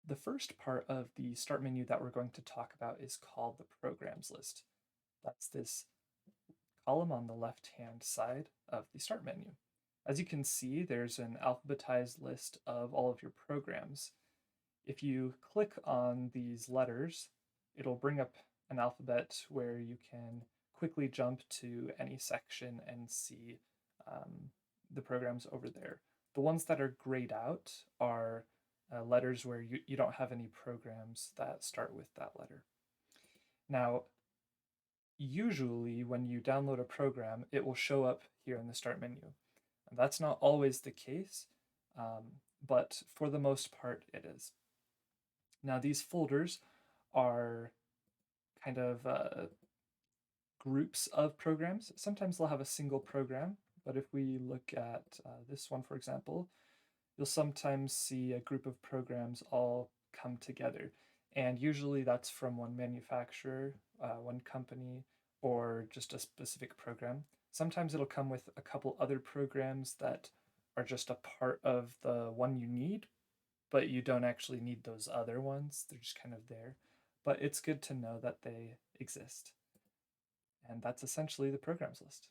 The first part of the start menu that we're going to talk about is called the programs list. That's this column on the left-hand side of the start menu. As you can see, there's an alphabetized list of all of your programs. If you click on these letters, it'll bring up an alphabet where you can quickly jump to any section and see the programs over there. The ones that are grayed out are letters where you don't have any programs that start with that letter. Now, usually when you download a program, it will show up here in the start menu. And that's not always the case, but for the most part, it is. Now, these folders are kind of groups of programs. Sometimes they'll have a single program, but if we look at this one, for example, you'll sometimes see a group of programs all come together. And usually that's from one manufacturer, one company, or just a specific program. Sometimes it'll come with a couple other programs that are just a part of the one you need, but you don't actually need those other ones. They're just kind of there. But it's good to know that they exist. And that's essentially the programs list.